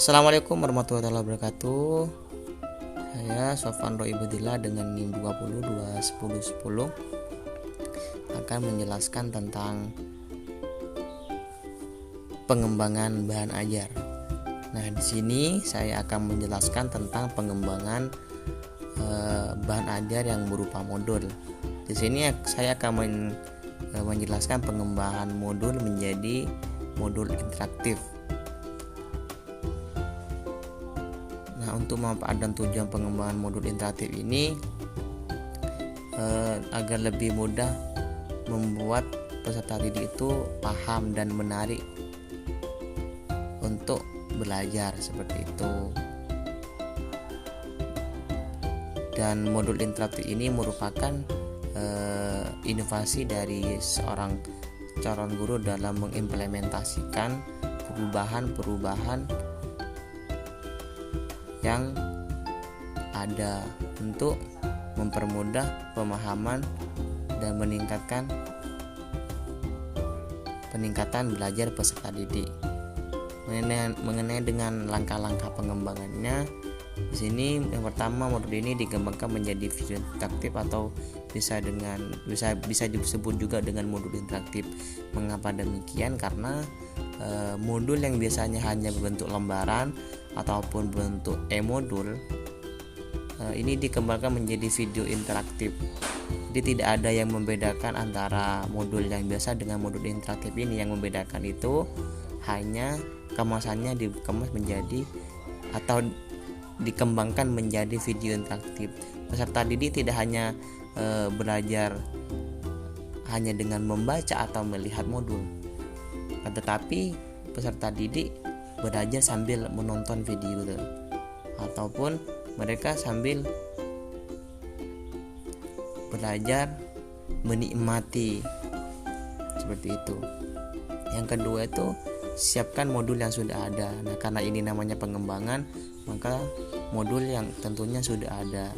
Assalamualaikum warahmatullahi wabarakatuh. Saya Sofan Roy Ibadillah dengan NIM 20210110 akan menjelaskan tentang pengembangan bahan ajar. Nah, di sini saya akan menjelaskan tentang pengembangan bahan ajar yang berupa modul. Di sini saya akan menjelaskan pengembangan modul menjadi modul interaktif. Nah, untuk manfaat dan tujuan pengembangan modul interaktif ini agar lebih mudah membuat peserta didik itu paham dan menarik untuk belajar seperti itu. Dan modul interaktif ini merupakan inovasi dari seorang calon guru dalam mengimplementasikan perubahan-perubahan yang ada untuk mempermudah pemahaman dan peningkatan belajar peserta didik. Mengenai dengan langkah-langkah pengembangannya, di sini yang pertama, modul ini dikembangkan menjadi video interaktif atau bisa disebut juga dengan modul interaktif. Mengapa demikian? Karena modul yang biasanya hanya berbentuk lembaran ataupun bentuk e-modul ini dikembangkan menjadi video interaktif. Jadi tidak ada yang membedakan antara modul yang biasa dengan modul interaktif ini. Yang membedakan itu hanya kemasannya dikemas menjadi atau dikembangkan menjadi video interaktif. Peserta didik tidak hanya belajar hanya dengan membaca atau melihat modul, tetapi peserta didik belajar sambil menonton video itu, ataupun mereka sambil belajar menikmati seperti itu. Yang kedua itu siapkan modul yang sudah ada. Nah, karena ini namanya pengembangan, maka modul yang tentunya sudah ada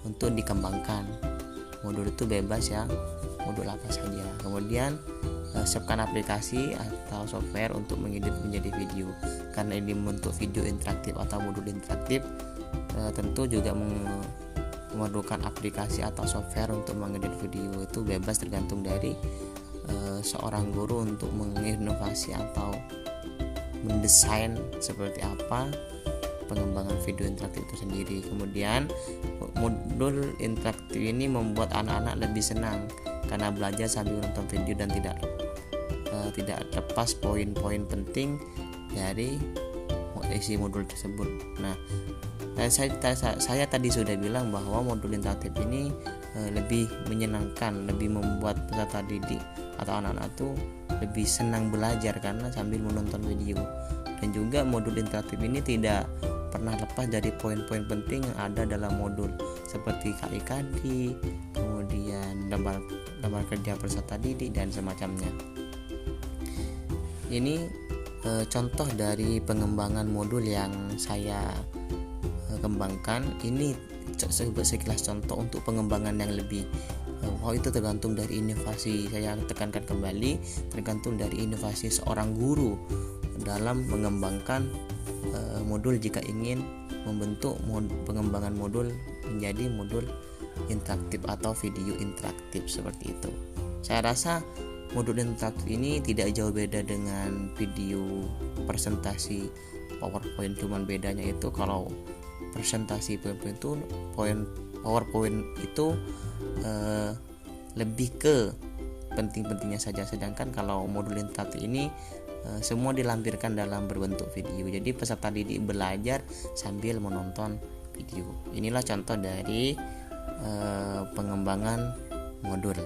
untuk dikembangkan. Modul itu bebas ya, modul apa saja. Kemudian siapkan aplikasi atau software untuk mengedit menjadi video. Karena ini bentuk video interaktif atau modul interaktif, tentu juga memerlukan aplikasi atau software untuk mengedit video. Itu bebas tergantung dari seorang guru untuk menginovasi atau mendesain seperti apa pengembangan video interaktif itu sendiri. Kemudian modul interaktif ini membuat anak-anak lebih senang karena belajar sambil menonton video dan tidak lepas poin-poin penting dari isi modul tersebut. Nah, saya tadi sudah bilang bahwa modul interaktif ini lebih menyenangkan, lebih membuat peserta didik atau anak-anak itu lebih senang belajar karena sambil menonton video. Dan juga modul interaktif ini tidak pernah lepas dari poin-poin penting yang ada dalam modul seperti KIKD, kemudian lembar kerja peserta didik dan semacamnya. Ini contoh dari pengembangan modul yang saya kembangkan. Ini sekilas contoh untuk pengembangan yang lebih itu tergantung dari inovasi. Saya tekankan kembali, tergantung dari inovasi seorang guru dalam mengembangkan modul jika ingin membentuk pengembangan modul menjadi modul interaktif atau video interaktif seperti itu. Saya rasa modul interaktif ini tidak jauh beda dengan video presentasi PowerPoint, cuman bedanya itu kalau presentasi PowerPoint itu lebih ke penting-pentingnya saja, sedangkan kalau modul interaktif ini semua dilampirkan dalam berbentuk video. Jadi peserta didik belajar sambil menonton video. Inilah contoh dari pengembangan modul.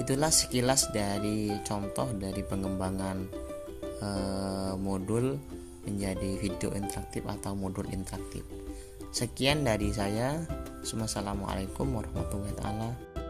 Itulah sekilas dari contoh dari pengembangan modul menjadi video interaktif atau modul interaktif. Sekian dari saya. Assalamualaikum warahmatullahi wabarakatuh.